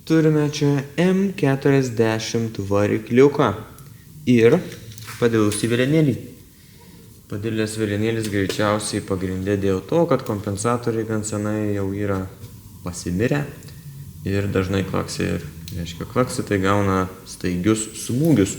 Turime čia M40 varikliuką ir padėlusį vėlienėlį. Padėlės vėlienėlis greičiausiai pagrindė dėl to, kad kompensatoriai gan senai jau yra pasimirę ir dažnai klaksi. Ir reiškia klaksi, tai gauna staigius smūgius.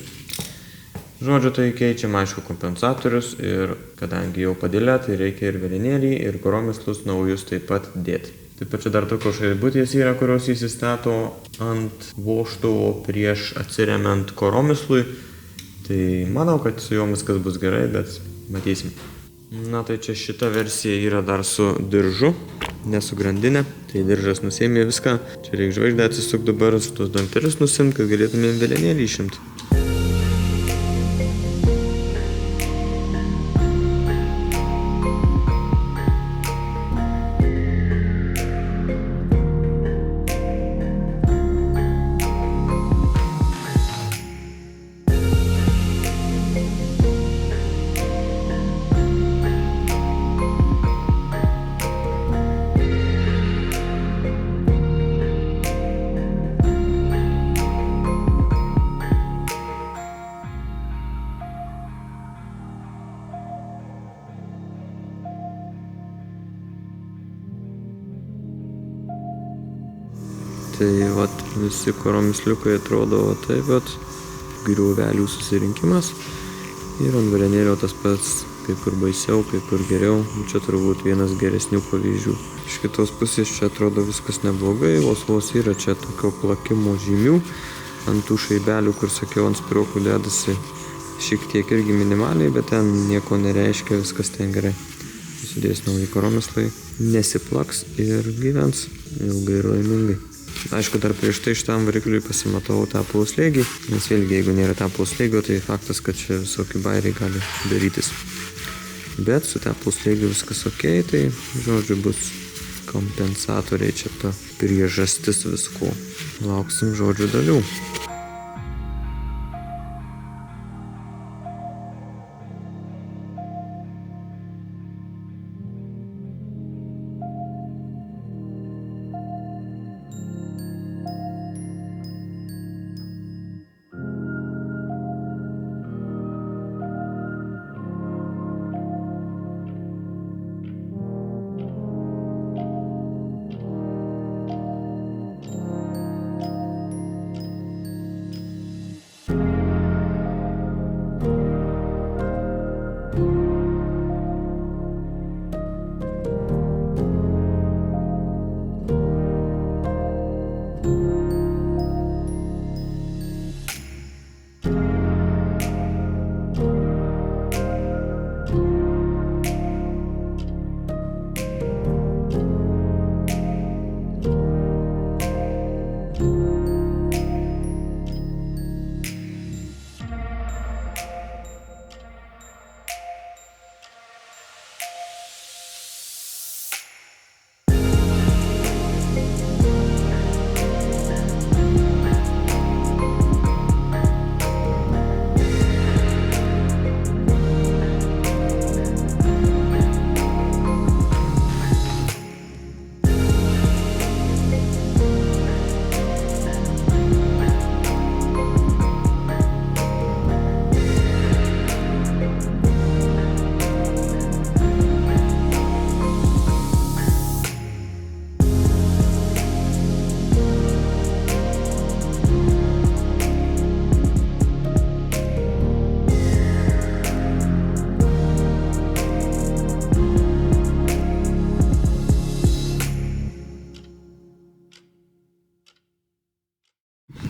Žodžiu, tai keičiam aišku kompensatorius ir kadangi jau padėlė, tai reikia ir vėlienėlį, ir koromislus naujus taip pat dėti. Taip pat čia dar tokios šaibutės yra, kurios įsistato ant vožtuvo prieš atsiremiant koromislui. Tai manau, kad su juom viskas bus gerai, bet matysim. Na tai čia šita versija yra dar su diržu, ne su grandinė. Tai diržas nusėmė viską. Čia reikia žvaigždę atsisuk dabar, su tos dantelius nusimt, kad galėtumėm vėlienėlį išimti. Tai vat visi koromisliukai atrodo taip, bet griuvelių susirinkimas. Ir ant vėlienėlio tas pats, kai kur baisiau, kai kur geriau. Čia turbūt vienas geresnių pavyzdžių. Iš kitos pusės čia atrodo viskas neblogai, vos yra čia tokio plakimo žymių. Ant tų šaibelių, kur sakiau, ant spirokų dedasi šiek tiek irgi minimaliai, bet ten nieko nereiškia, viskas ten gerai. Susidės nauji koromislai, nesiplaks ir gyvens ilgai ir laimingai. Aišku, dar prieš tai šitam varikliui pasimatau tepalo slėgį, nes vėlgi, jeigu nėra tepalo slėgio, tai faktas, kad čia visokie bairiai gali darytis. Bet su tepalo slėgiu viskas ok, tai žodžiu bus kompensatoriai čia ta priežastis visko. Lauksim žodžių dalių.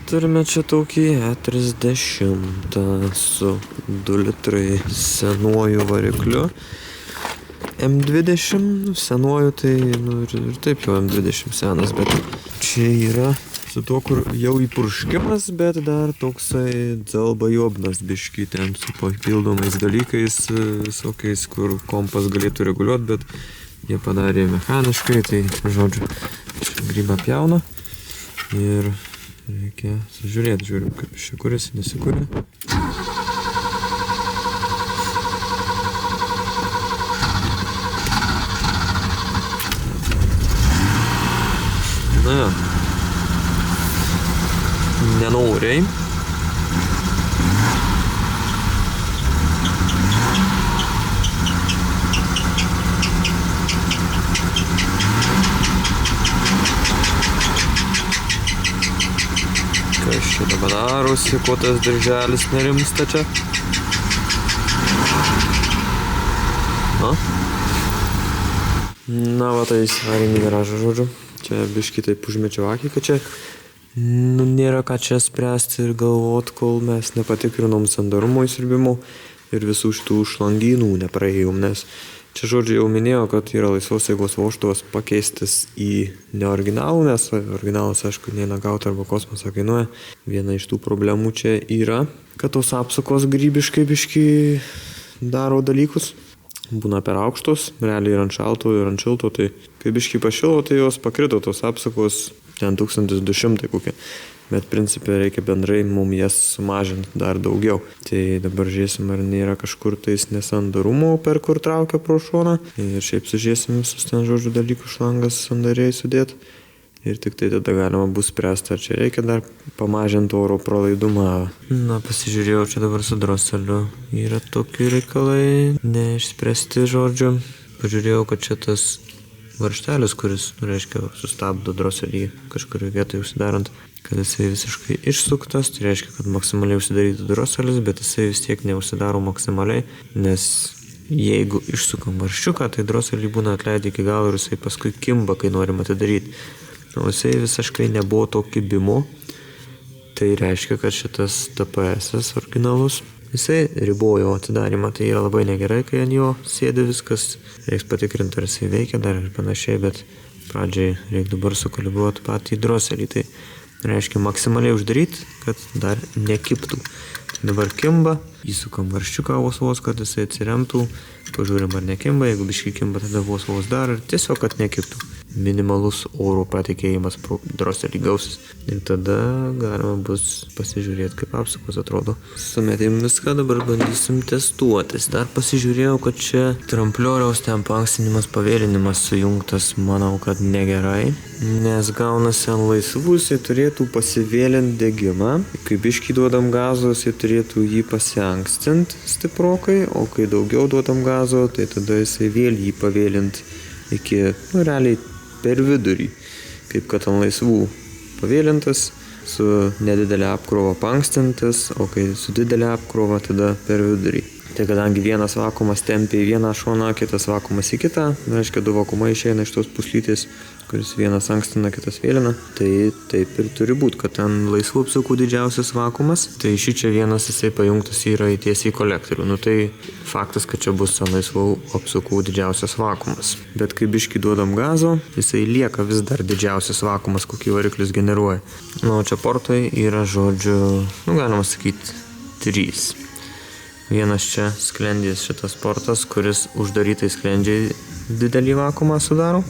Turime čia tokį E30 su 2 litrai senuoju varikliu. M20 senuoju, tai ir taip jau M20 senas, bet čia yra su to, kur jau įpurškimas, bet dar toksai dzalbajobnas biškį ten su papildomais dalykais visokiais, kur kompas galėtų reguliuoti, bet jie padarė mechaniškai, tai žodžiu, čia grybą pjauna ir reikia sužiūrėti, žiūrim, kaip iš čia kuriasi, nesikuria. Na, nenoriai. Kas čia dabar darosi, ko tas dirželis nerimsta čia? Na, va, tai įsivarėm į garažą, žodžiu. Čia biškį taip užmečiau akį, kad čia nėra ką čia spręsti ir galvot, kol mes nepatikrinom sandarumo įsiurbimo ir visų šitų šlangynų nepraėjom, nes čia, žodžiu, jau minėjo, kad yra laisvos jėgos vožtuvas pakeistas į neoriginalų, nes originalas, aišku, neina gauti arba kosmosą kainuoja. Viena iš tų problemų čia yra, kad tos apsukos grybiškai biškį daro dalykus. Būna per aukštos, realiai ir ant šalto, ir ant šilto, tai kai biškį pašilo, tai jos pakrito tos apsukos, ten 1200 kokie. Bet principė reikia bendrai mums jas sumažinti dar daugiau. Tai dabar žiūrėsim, ar nėra kažkur tais nesandarumo, per kur traukia pro šoną. Ir šiaip sužiūrėsim visus ten, žodžiu, dalykų šlangas sandariai sudėti. Ir tik tai tada galima bus spręsti, ar čia reikia dar pamažinti oro pralaidumą. Na, pasižiūrėjau, čia dabar su droseliu yra tokie reikalai neišspręsti, žodžiu. Pažiūrėjau, kad čia tas varžtelis, kuris, reiškia, sustabdo droselį kažkurioje vietoje užsidarant, kad jisai visiškai išsuktas, tai reiškia, kad maksimaliai užsidarytų droselis, bet jisai vis tiek neužsidaro maksimaliai, nes jeigu išsukam varžčiuką, tai droselį būna atleidę iki galo ir jisai paskui kimba, kai norim atidaryti. O jisai visiškai nebuvo to kibimo, tai reiškia, kad šitas TPS originalus, jisai ribojo atidarimą, tai yra labai negerai, kai ant jo sėdi viskas, reiks patikrinti, ar jisai veikia dar ir panašiai, bet pradžiai reikia dabar sukalibruoti patį droselį, tai reiškia maksimaliai uždaryti, kad dar nekiptų. Tai dabar kimba, įsukam varžčiuką vos, kad jisai atsiremtų, pažiūrim, ar nekimba, jeigu biškai kimba, tada vos dar ir tiesiog, kad nekiptų. Minimalus oro patekėjimas pro droselį gausis. Ir tada galima bus pasižiūrėti, kaip apsukos atrodo. Sumetėm viską, dabar bandysim testuotis. Dar pasižiūrėjau, kad čia tramplioriaus ten paankstinimas, pavėlinimas sujungtas, manau, kad negerai. Nes gaunasi ant laisvų, jisai turėtų pasivėlinti degimą. Kai biškį duodam gazo, jisai turėtų jį pasiankstinti stiprokai, o kai daugiau duodam gazo, tai tada jisai vėl jį pavėlinti iki, realiai per vidurį, kaip kad ant laisvų pavėlintas, su nedidelė apkrova paankstintas, o kai su didelė apkrova, tada per vidurį. Tai kadangi vienas vakuumas tempia į vieną šoną, kitas vakuumas į kitą, reiškia, du vakuumai išeina iš tos puslytės, kuris vienas ankstina, kitas vėlina, tai taip ir turi būti, kad ten laisvų apsukų didžiausias vakuumas, tai šičia vienas jisai pajungtas yra tiesiai į kolektorių. Nu tai faktas, kad čia bus ant laisvų apsukų didžiausias vakuumas. Bet kai biškį duodam gazo, jisai lieka vis dar didžiausias vakuumas, kokį variklis generuoja. Nu, čia portai yra, žodžiu, galima sakyti, 3. Vienas čia sklendės šitas portas, kuris uždarytai sklendžiai didelį vakuumą sudaro.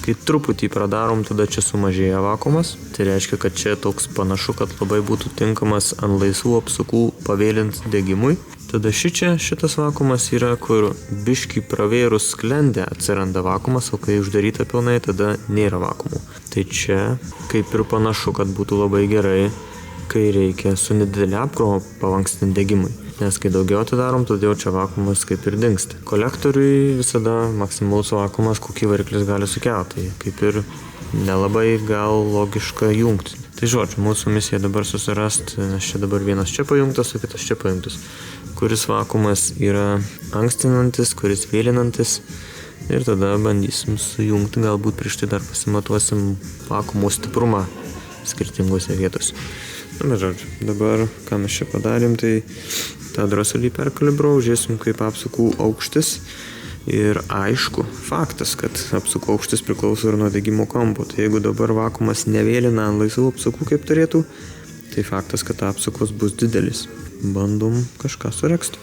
Kai truputį pradarom, tada čia sumažėja vakuumas. Tai reiškia, kad čia toks panašu, kad labai būtų tinkamas ant laisvų apsukų pavėlinti degimui. Tada šitas vakuumas yra, kur biškį pravėrus sklendę atsiranda vakuumas, o kai uždaryta pilnai, tada nėra vakuumų. Tai čia kaip ir panašu, kad būtų labai gerai, kai reikia su nedidelė apkrova pavankstinti degimui. Nes kai daugiau atidarom, todėl čia vakuumas kaip ir dingsta. Kolektoriui visada maksimalus vakuumas, kokį variklis gali sukelti. Tai kaip ir nelabai gal logiška jungti. Tai žodžiu, mūsų misija dabar susirasti, nes čia dabar vienas čia pajungtas, o kitas čia pajungtas. Kuris vakuumas yra ankstinantis, kuris vėlinantis. Ir tada bandysim sujungti, galbūt prieš tai dar pasimatuosim vakuumo stiprumą skirtingose vietose. Na, žodžiu, dabar, ką mes čia padarėm, tai tą droselį perkalibrau, žiūrėsim, kaip apsukų aukštis. Ir aišku, faktas, kad apsukų aukštis priklauso ir nuo degimo kampo. Tai jeigu dabar vakuumas nevėlina ant laisvų apsukų kaip turėtų, tai faktas, kad apsukos bus didelis. Bandom kažką suregzti.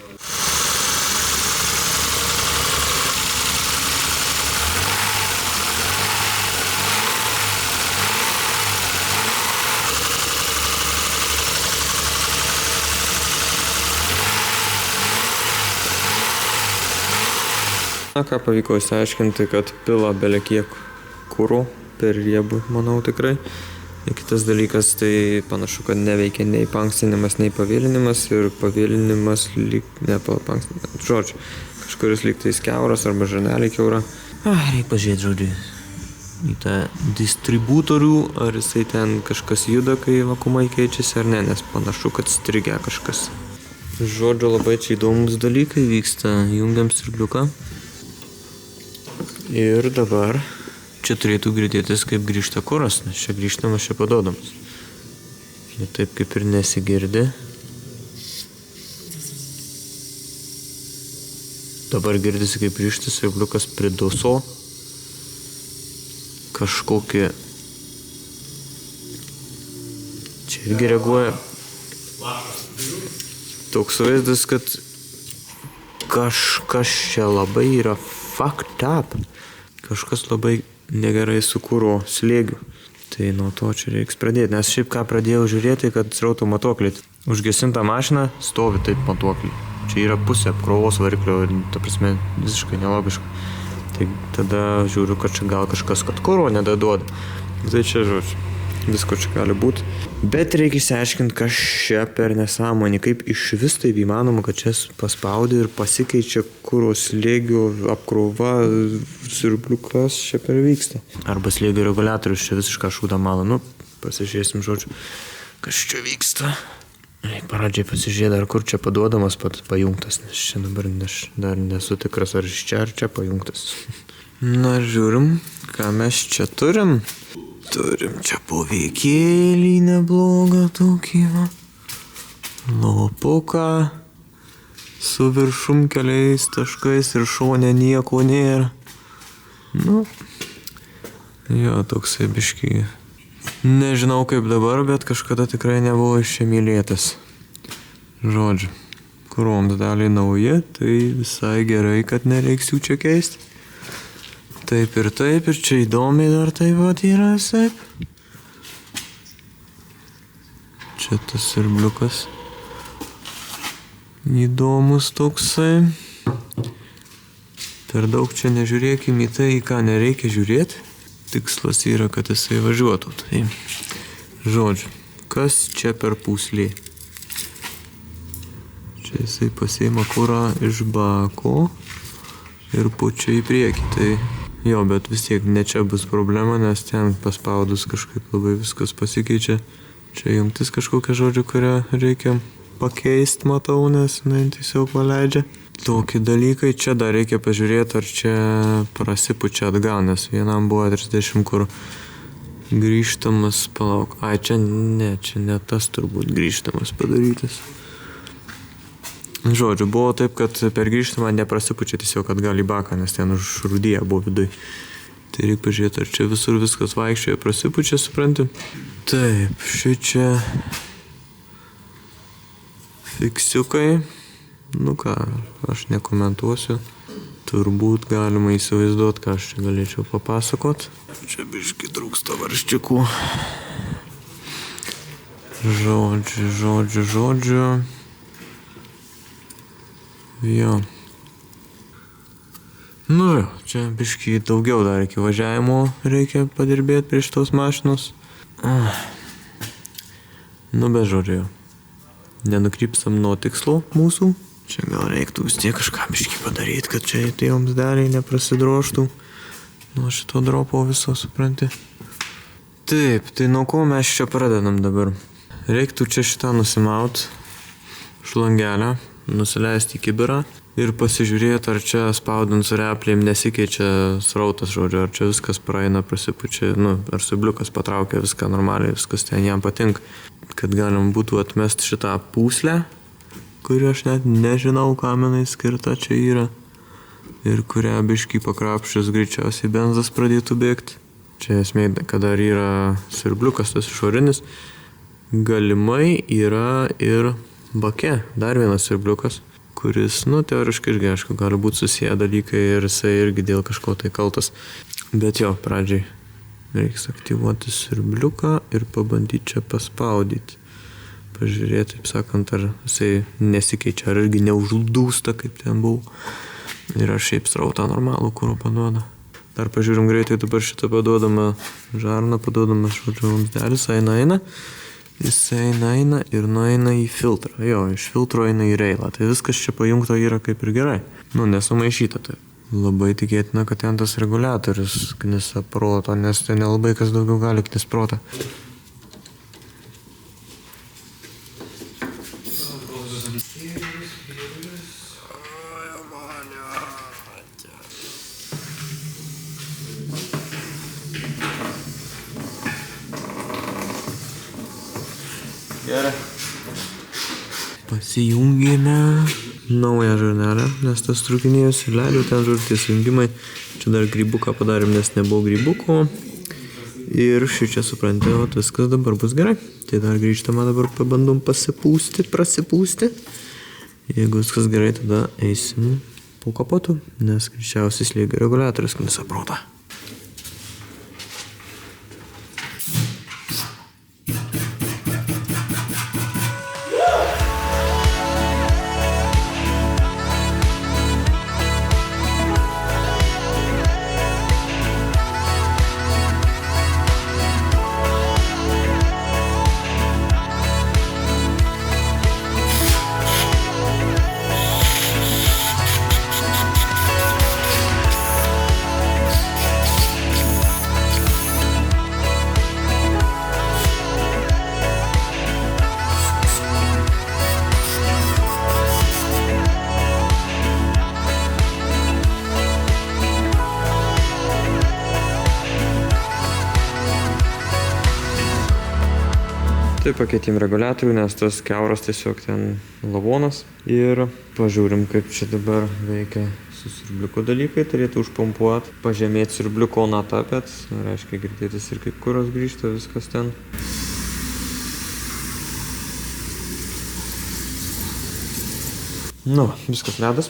Ką pavyko išsiaiškinti, kad pila belekiek kuro per riebų, manau tikrai. Kitas dalykas, tai panašu, kad neveikia nei paankstinimas, nei pavėlinimas ir pavėlinimas žodžiu, kažkuris lyg tais kiauras arba žarnelį kiaura. Reikia pažiūrėti, žodžiu, į tą distributorių, ar jisai ten kažkas juda, kai vakumai keičiasi ar ne, nes panašu, kad strigia kažkas. Žodžiu, labai čia įdomus dalykai vyksta, jungiam siurbliuką. Ir dabar čia turėtų girdėtis, kaip grįžta kuras, nes čia grįžtamas, čia paduodamas. Ir taip kaip ir nesigirdi. Dabar girdisi, kaip grįžta siurbliukas priduso kažkokį. Čia irgi reaguoja. Toks vaizdas, kad kažkas čia labai yra fucked up. Kažkas labai negerai su kuro slėgiu. Tai nuo to čia reiks pradėti. Nes šiaip ką pradėjau žiūrėti, kad srauto matuoklį. Užgesinta mašina stovi taip matuoklį. Čia yra pusė apkrovos variklio ir, ta prasme, visiškai nelogiška. Tai tada žiūriu, kad čia gal kažkas, kad kuro nedaduoda. Tai čia, žodžiu, visko čia gali būti. Bet reikia išsiaiškinti, kas čia per nesąmonį, kaip iš vis taip įmanoma, kad čia paspaudė ir pasikeičia kuro slėgio apkrova, siurbliukas čia per vyksta. Arba slėgio reguliatorius čia visišką šūdą malą. Pasižiūrėsim, žodžiu, kas čia vyksta. Reikia pradžiai pasižiūrėti, ar kur čia paduodamas pajungtas, nes čia dabar dar nesu tikras, ar iš čia ar čia pajungtas. Na, žiūrim, ką mes čia turim. Turim čia poveikėlį neblogą tokį, lopuką su viršum keliais taškais ir šone nieko nėra. Jo, toksai biškį. Nežinau kaip dabar, bet kažkada tikrai nebuvo iš čia mylėtas. Žodžiu, kuroms daliai nauji, tai visai gerai, kad nereiks jų čia keisti. Taip, ir čia įdomiai dar taip pat yra visaip. Čia tas siurbliukas įdomus toksai. Per daug čia nežiūrėkim į tai, į ką nereikia žiūrėti. Tikslas yra, kad jisai važiuotų. Tai, žodžiu, kas čia per pūslė? Čia jisai pasiima kurą iš bako ir pučia į priekį. Tai jo, bet vis tiek ne čia bus problema, nes ten paspaudus kažkaip labai viskas pasikeičia. Čia jungtis kažkokia, žodžiu, kurią reikia pakeisti, matau, nes jinai tiesiog paleidžia. Tokie dalykai, čia dar reikia pažiūrėti, ar čia prasipučia atgal, nes vienam buvo 30, kur grįžtamas, palauk. Čia ne tas turbūt grįžtamas padarytas. Žodžiu, buvo taip, kad per grįžtamą neprasipučia tiesiog atgal į baką, nes ten užrūdėję buvo viduj. Tai reikia pažiūrėti, ar čia visur viskas vaikščioja, prasipučia, supranti? Taip, šičia fiksiukai. Ką, aš nekomentuosiu. Turbūt galima įsivaizduoti, ką aš čia galėčiau papasakot. Čia biškį trūksta varžčiukų. Žodžiu. Jo. Čia biškį daugiau dar iki važiavimo reikia padirbėti prie šitos mašinos. Bet žodžiu, nenukrypstam nuo tikslo mūsų. Čia gal reiktų vis tiek kažką biškį padaryti, kad čia tie vamzdeliai neprasidroštų nuo šito dropo viso, supranti. Taip, tai nuo ko mes čia pradedam dabar? Reiktų čia šitą nusimaut šlangelę, nusileisti į kibirą ir pasižiūrėti, ar čia spaudant su replėm nesikeičia srautas, žodžiu, ar čia viskas praeina, prasipučia, ar siurbliukas patraukia viską normaliai, viskas ten jam patinka. Kad galim būtų atmesti šitą pūslę, kuri aš net nežinau, kam jinai skirta čia yra, ir kurią biškį pakrapščius greičiausiai benzas pradėtų bėgti. Čia esmė, kad dar yra siurbliukas tas išorinis, galimai yra ir bake dar vienas siurbliukas, kuris, teoriškai irgi, aišku, gali būti susiję dalykai ir jisai irgi dėl kažko tai kaltas. Bet jo, pradžiai reiks aktyvuoti siurbliuką ir pabandyti čia paspaudyti. Pažiūrėti, taip sakant, ar jisai nesikeičia, ar irgi neuždūsta, kaip ten buvo. Ir ar šiaip srautą normalų kuro paduoda. Dar pažiūrim greitai, dabar šitą paduodama žarną, paduodama žodžiu vamzdelis, eina. Jis eina ir nueina į filtrą. Jo, iš filtro eina į reilą. Tai viskas čia pajungta yra kaip ir gerai. Nesumaišyta tai. Labai tikėtina, kad ten tas reguliatorius knisa proto, nes tai nelabai kas daugiau gali knis protą. Gerai. Pasijungėme naują žarnelę, nes tas trukinėjus ir leidau ten žodžiu tie sujungimai. Čia dar grybuką padarėm, nes nebuvo grybuko. Ir šičia supranti, o viskas dabar bus gerai. Tai dar grįžtama dabar pabandom prasipūsti. Jeigu viskas gerai, tada eisim po kapotu, nes greičiausiai slėgio reguliatorius knisa protą. Tai pakeitėm reguliatorių, nes tas kiauras tiesiog ten lavonas. Ir pažiūrim, kaip čia dabar veikia su siurbliuko dalykai. Turėtų užpompuoti, pažemėti siurbliuko natą, bet reiškia girdėtis ir kaip kuras grįžta, viskas ten. Viskas ledas.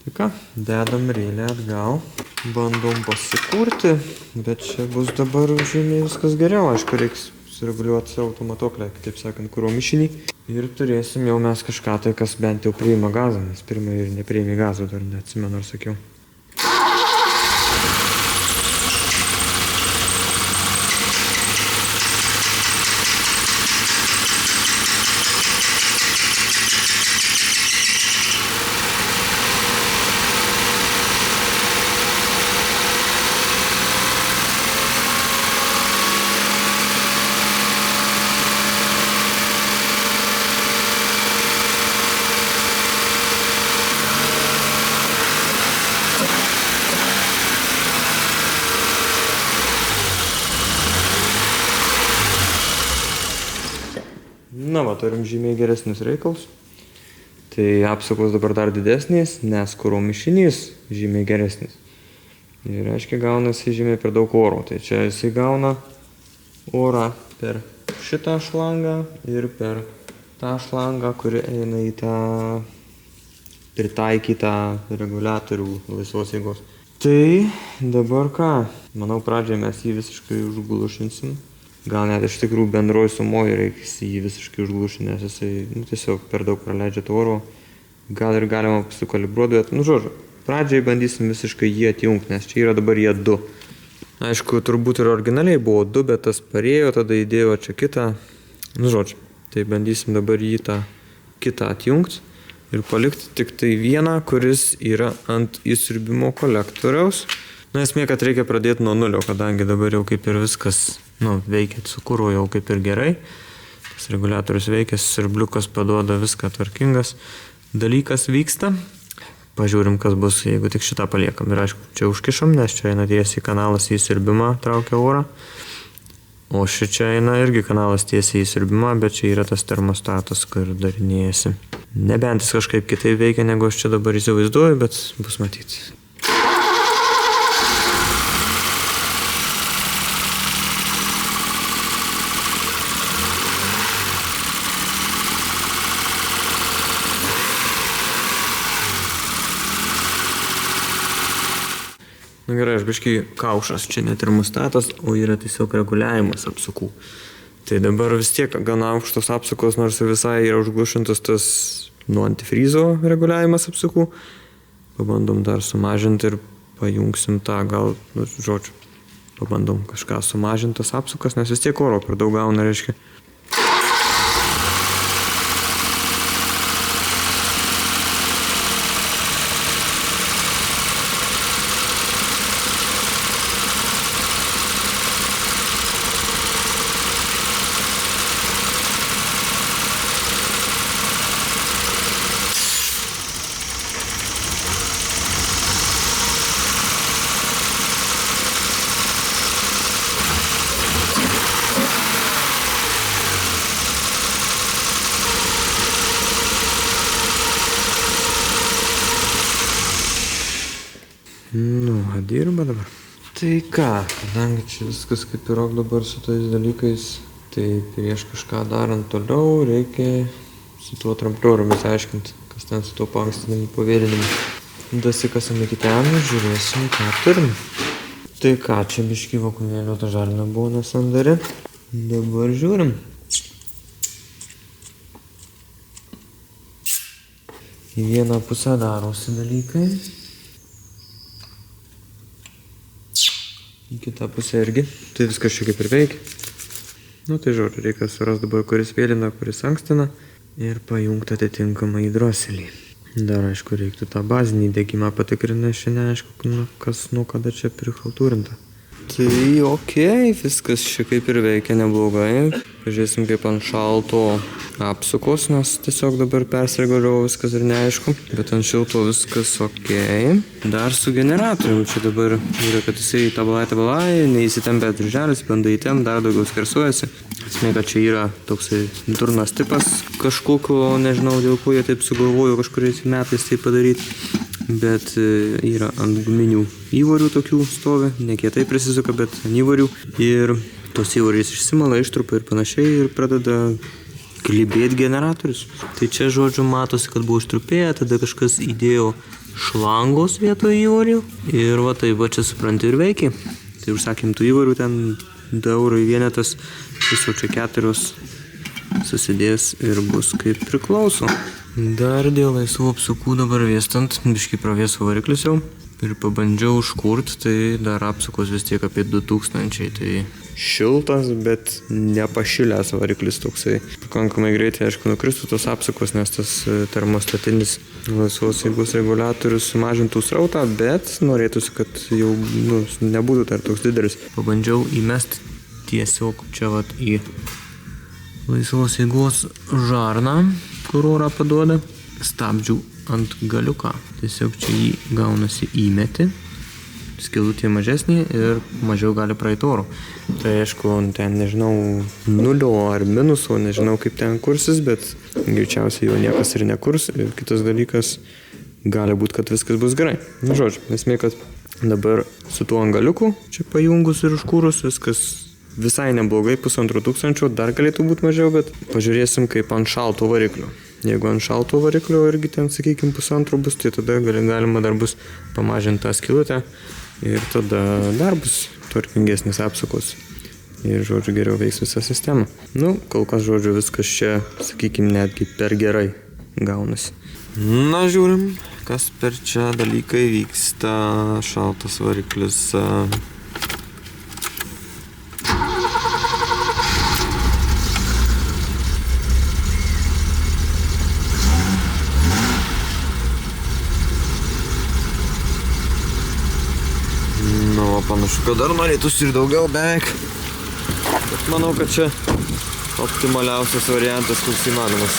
Tai ką, dedam reilę atgal. Bandom pasikurti, bet čia bus dabar žymiai viskas geriau. Aišku, reiks sureguliuoti savo automatoklę, kitaip sakant, kuro mišinį. Ir turėsim jau mes kažką tai, kas bent jau priima gazą, nes pirmą ir nepriėmė gazą, dar neatsimenu, ar sakiau. Turim žymiai geresnius reikalus. Tai apsukos dabar dar didesnės, nes kuro mišinys žymiai geresnis. Ir reiškia, gaunasi žymiai per daug oro. Tai čia jisai gauna orą per šitą šlangą ir per tą šlangą, kuri eina į tą pritaikytą reguliatorių laisvos jėgos. Tai dabar ką? Manau, pradžioje mes jį visiškai užglušinsim. Gal net iš tikrųjų bendroji sumoji reiks jį visiškai užglušinti, nes jisai tiesiog per daug praleidžia to oro. Gal ir galima sukalibruoti, bet, žodžiu, pradžiai bandysim visiškai jį atjungti, nes čia yra dabar jie du. Aišku, turbūt ir originaliai buvo du, bet tas parėjo, tada įdėjo čia kitą. Žodžiu, tai bandysim dabar jį tą kitą atjungti ir palikti tik tai vieną, kuris yra ant įsiurbimo kolektoriaus. Esmė, kad reikia pradėti nuo nulio, kadangi dabar jau kaip ir viskas veikia su kuru jau kaip ir gerai. Tas reguliatorius veikia, siurbliukas paduoda viską tvarkingas. Dalykas vyksta. Pažiūrim, kas bus, jeigu tik šitą paliekam. Ir aišku, čia užkišam, nes čia eina tiesiai kanalas į siurbimą, traukia orą. O šičia eina irgi kanalas tiesiai į siurbimą, bet čia yra tas termostatas, kur darinėjasi. Nebent jis kažkaip kitaip veikia, negu aš čia dabar įsivaizduoju, bet bus matyti. Gerai, aš biškai kaušas, čia ne termostatas, o yra tiesiog reguliavimas apsukų. Tai dabar vis tiek gana aukštos apsukos, nors ir visai yra užglušintas tas antifryzo reguliavimas apsukų. Pabandom dar sumažinti ir pajungsim tą gal, žodžiu, pabandom kažką sumažintas apsukas, nes vis tiek oro per daug gauna, reiškia. Nu, dirba dabar. Tai ką, kadangi čia viskas kaip ir dabar su tais dalykais, tai prieš kažką darant toliau reikia su tuo trampliorium įsiaiškinti, kas ten su tuo paankstinimu pavėlinimu. Dasikasam iki ten ir žiūrėsim, ką turim. Tai ką, čia biškį vakumėlio ta žarna buvo nesandari. Dabar žiūrim. Į vieną pusę darosi dalykai. Į kitą pusę irgi. Tai viskas čia kaip ir veikia. Nu tai žodžiu, reikia surasti dabar, kuris vėlina, kuris ankstina ir pajungti atitinkamą į droselį. Dar aišku, reiktų tą bazinį degimą patikrinti, šiandien aišku, kas nuo kada čia prichaltūrinta. Tai okei, viskas čia kaip ir veikia neblogai. Pažiūrėsim kaip ant šalto apsukos, nes tiesiog dabar persirgaliau viskas ir neaišku. Bet ant šilto viskas okei. Dar su generatorium čia dabar yra, kad jisai tabalai, neįsitempia dirželis, bando įtempt, dar daugiau skersuojasi. Esmė, kad čia yra toksai durnas tipas kažkokio, nežinau dėl ko jie taip sugalvojo kažkuriais metais tai padaryti. Bet yra ant guminių įvarių tokių stovi, ne kietai prisisuka, bet ant įvarių. Ir tos įvarys išsimala, ištrupa ir panašiai ir pradeda klibėti generatorius. Tai čia, žodžiu, matosi, kad buvo ištrupėję, tada kažkas įdėjo šlangos vietoje įvarių. Ir va taip, va čia supranti ir veikia. Tai užsakėm tų įvarių ten 2 eurų vienetas, viso čia 4 susidės ir bus kaip priklauso. Dar dėl laisvų apsukų dabar vėstant, biškį pravėsų variklis jau ir pabandžiau užkurt, tai dar apsukos vis tiek apie 2000, tai šiltas, bet nepašilęs variklis toksai. Pakankamai greitai, aišku, nukristų tos apsukos, nes tas termostatinis laisvos jėgos reguliatorius sumažintų srautą, bet norėtųsi, kad jau nebūtų dar toks didelis. Pabandžiau įmesti tiesiog čia vat į laisvos jėgos žarną, kur orą paduoda, stabdžių ant galiuką. Tiesiog čia jį gaunasi įmeti, skylutė mažesnė ir mažiau gali praeiti oro. Tai aišku, ten nežinau, nulio ar minuso, nežinau kaip ten kursis, bet greičiausiai jau niekas ir nekurs. Ir kitas dalykas, gali būti, kad viskas bus gerai. Nu, žodžiu, esmė, kad dabar su tuo ant galiuku, čia pajungus ir užkūrus, viskas visai neblogai, 1500, dar galėtų būti mažiau, bet pažiūrėsim kaip ant šalto variklio. Jeigu ant šalto variklio irgi ten, sakykime, 1,5 bus, tai tada galima dar bus pamažinti tą skylutę ir tada dar bus tvarkingesnis apsukos. Ir, žodžiu, geriau veiks visa sistema. Nu, kol kas, žodžiu, viskas čia, sakykime, netgi per gerai gaunasi. Na, žiūrim, kas per čia dalykai vyksta. Šaltas variklis. Panašu, kad dar norėtųsi ir daugiau beveik. Bet manau, kad čia optimaliausias variantas, koks įmanomas.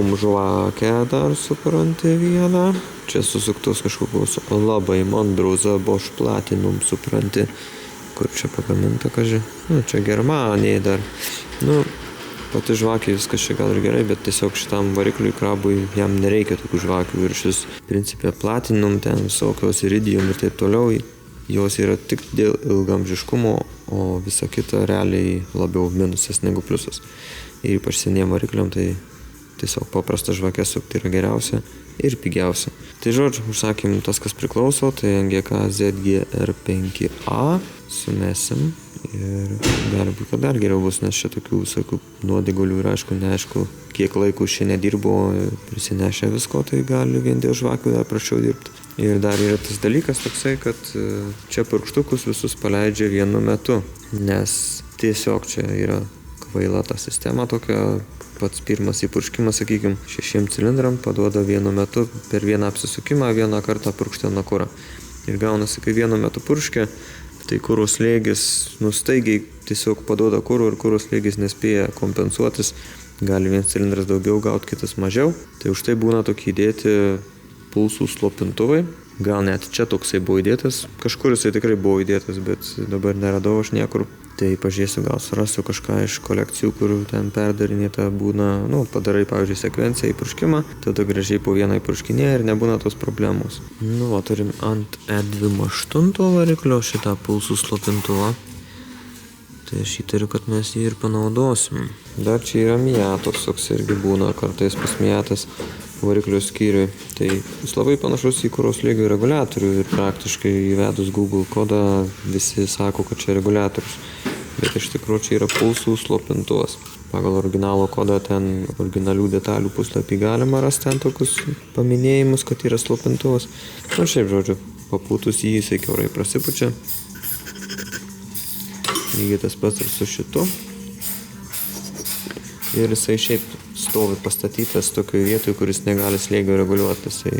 Platinum žvakę dar supranti vieną. Čia susuktos kažkokios labai mandruza Bosch Platinum supranti. Kur čia pagaminta, kaži? Čia Germanija dar. Pati žvakė viskas čia gal ir gerai, bet tiesiog šitam varikliui krabui jam nereikia tokių žvakių. Ir šis principė Platinum, ten visokios Iridium ir taip toliau, jos yra tik dėl ilgamžiškumo, o visa kita realiai labiau minusas negu pliusas. Ir ypač seniem varikliam, tai tiesiog paprasta žvakė sukti yra geriausia ir pigiausia. Tai žodžiu, užsakym tas, kas priklauso, tai NGK ZGR5A sumesim. Ir gali būti, kad dar geriau bus, nes čia tokių visokių nuodėgulių ir neaišku, kiek laikų čia nedirbo prisinešę visko, tai gali vien dėl žvakių dar prašiau dirbti. Ir dar yra tas dalykas toksai, kad čia purkštukus visus paleidžia vienu metu, nes tiesiog čia yra kvaila ta sistema tokia, pats pirmas įpurškimas, sakykim, 6 cilindram paduoda vienu metu per vieną apsisukimą, vieną kartą purkštena kurą. Ir gaunasi, kai vienu metu purškia, tai kuro slėgis staigiai tiesiog paduoda kuro ir kuro slėgis nespėja kompensuotis. Gali vienas cilindras daugiau gauti, kitas mažiau. Tai už tai būna tokie įdėti pulsų slopintuvai. Gal net čia toksai buvo įdėtas. Kažkur jisai tikrai buvo įdėtas, bet dabar neradau aš niekur. Tai pažiūrėsiu, gal surasiu kažką iš kolekcijų, kur ten perdarinėta būna, padarai, pavyzdžiui, sekvenciją įpurškimą, tada gražiai po vieną įpurškinėje ir nebūna tos problemos. Turim ant E28 variklio šitą pulsų slopintuvą. Tai aš įtariu, kad mes jį ir panaudosim. Dar čia yra Miatos, toks irgi būna kartais pas Miatas variklio skyriui. Tai jis labai panašus į kuro slėgio reguliatorių ir praktiškai įvedus Google kodą visi sako, kad čia reguliatorius. Bet iš tikrųjų čia yra pulsų slopintuvas. Pagal originalo kodą ten originalių detalių puslapį galima rasti ten tokius paminėjimus, kad yra slopintuvas. Šiaip žodžiu, papūtus jisai kiaurai prasipučia. Lygiai tas pats ir su šitu. Ir jisai šiaip stovi pastatytas tokioje vietoje, kuris negali slėgio reguliuoti. Tai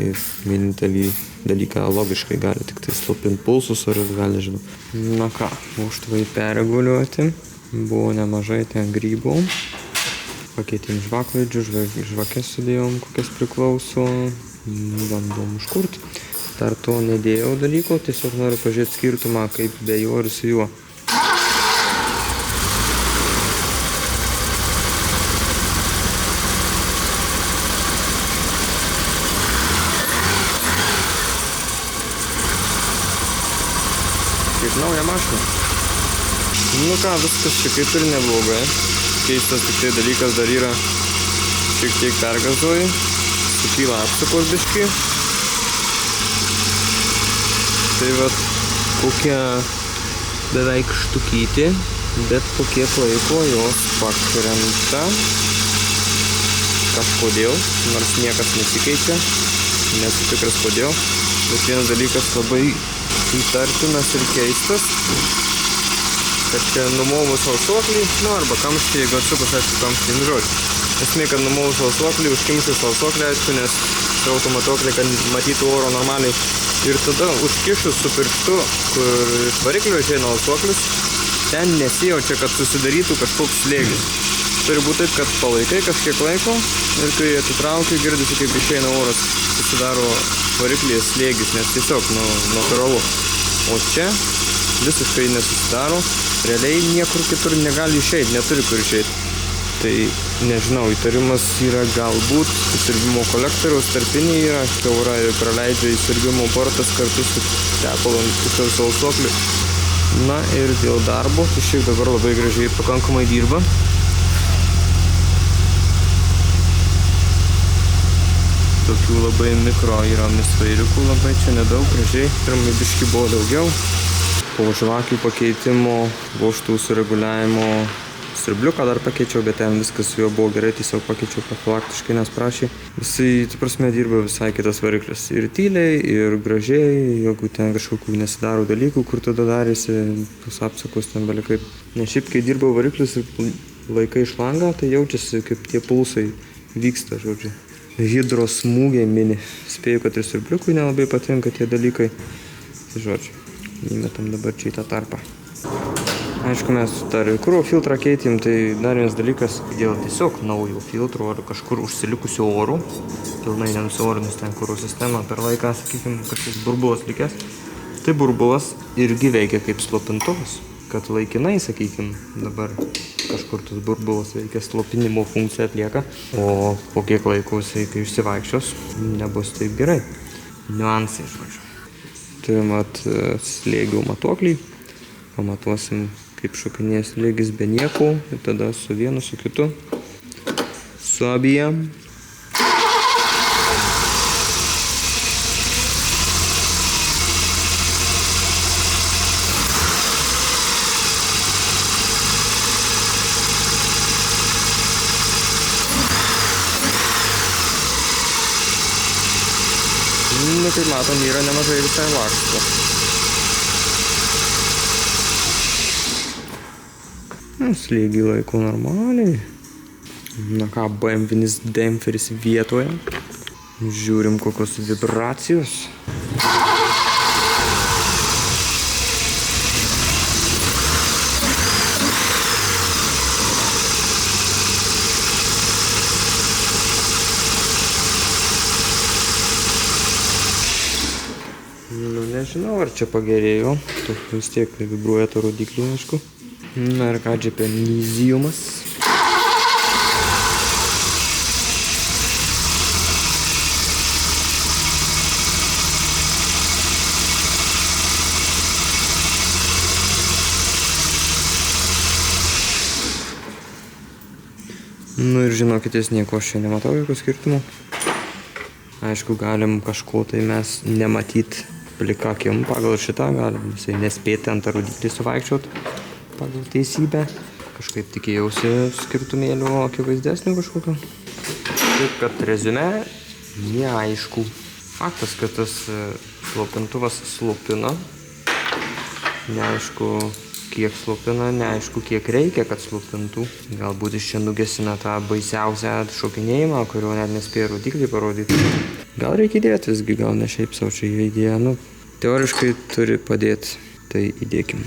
vienintelį dalyką logiškai gali tik tai slopinti pulsus, ar gal nežinau. Užtvai perreguliuoti. Buvo nemažai ten grybų. Pakeitėm žvaklaidžių, žvakės sudėjom, kokias priklauso. Bandom užkurti. Dar to nedėjau dalyko, tiesiog noriu pažiūrėti skirtumą, kaip be jo ir su juo. Kaip nauja mašina. Viskas čia kaip ir neblogai. Keistas tik tai dalykas dar yra šiek tiek pergazuoji. Sukyla apsukos biškį. Tai kokia beveik štukytė, bet po kiek laiko jos pakrenta. Kažkodėl, nors niekas nesikeičia. Nesu tikras kodėl. Bet vienas dalykas labai įtartinas ir keistas, kad čia numovus alsuoklį, arba kamštį, jeigu atsukus, aišku, kamštį, žodžiu. Esmė, kad numovus alsuoklį, užkimšus alsuoklį, aišku, nes automatuoklį, kad matytų oro normaliai. Ir tada užkišus su pirštu, kur iš variklio išeina alsuoklis, ten nesijaučia, kad susidarytų kažkoks slėgis. Turi būti taip, kad palaikai kažkiek laiko ir kai atitraukiu, girdisi, kaip išeina oras, susidaro variklyje slėgis, nes tiesiog natūralu. O čia visiškai nesusidaro, realiai niekur kitur negali išeiti, neturi kur išeiti. Tai nežinau, įtarimas yra galbūt įsiurbimo kolektoriaus tarpinė yra kiaura ir praleidžia įsiurbimo portas kartu su tepalo ant pusės alsuokliu. Ir dėl darbo, tai šiaip dabar labai gražiai pakankamai dirba. Tokių labai mikro yra misvairiukų, labai čia nedaug, gražiai. Pirmai biškį buvo daugiau. Po žvakių pakeitimo, vožtų sureguliavimo siurbliuką dar pakeičiau, bet ten viskas su juo buvo gerai, tiesiog pakeičiau profilaktiškai, nes prašė. Jisai, dirba visai kitas variklis. Ir tyliai, ir gražiai, jeigu ten kažkokių nesidaro dalykų, kur tada darėsi, tos apsukos ten belikai. Nes šiaip, kai dirba variklis ir laikai iš langą, tai jaučiasi, kaip tie pulsai vyksta, žodžiu. Hidros smūgiai mini. Spėju, kad ir siurbliukui nelabai patinka tie dalykai. Tai žodžiu, įmetam dabar čia į tą tarpą. Aišku, mes dar ir kuro filtrą keitėm, tai dar vienas dalykas, dėl tiesiog naujo filtro ar kažkur užsilikusio oro, pilnai nenusiorinus ten kuro sistemą per laiką, sakykime, kažkoks burbulas likęs, tai burbulas irgi veikia kaip slopintuvas, kad laikinai, sakykime, dabar kažkur tas burbulas veikia slopinimo funkciją atlieka, o po kiek laiko jisai, kai išsivaikščios, nebus taip gerai. Niuansai, žodžiu. Turim slėgio matuoklį, pamatuosim, kaip šokinės slėgis be nieko, ir tada su vienu, su kitu, su abiem. Nu, kaip matom, yra nemažai visai laksto. Slėgį laiko normaliai. Na ką, BMW-nis demperis vietoje. Žiūrim, kokios vibracijos. Nu, nežinau, ar čia pagerėjo. Vis tiek vibruoja to rodiklį, aišku. Na ir ką, džepeniziumas. Nu ir žinokitės, nieko aš čia nematau, jokių skirtumų. Aišku, galim kažko tai mes nematyt plika akim pagal šitą, galim visai nespėti ant rodiklį suvaikščiot pagal teisybę. Kažkaip tikėjausi skirtumėlių akivaizdesnių kažkokio. Taip, kad reziume neaišku. Faktas, kad tas slopintuvas slopina. Neaišku, kiek slopina, neaišku, kiek reikia, kad slopintų. Galbūt iš čia nugesina tą baisiausią šokinėjimą, kurio net nespėjo rodiklį parodyti. Gal reikia įdėti visgi, gal ne šiaip sau čia idėja. Nu, teoriškai turi padėti, tai įdėkim.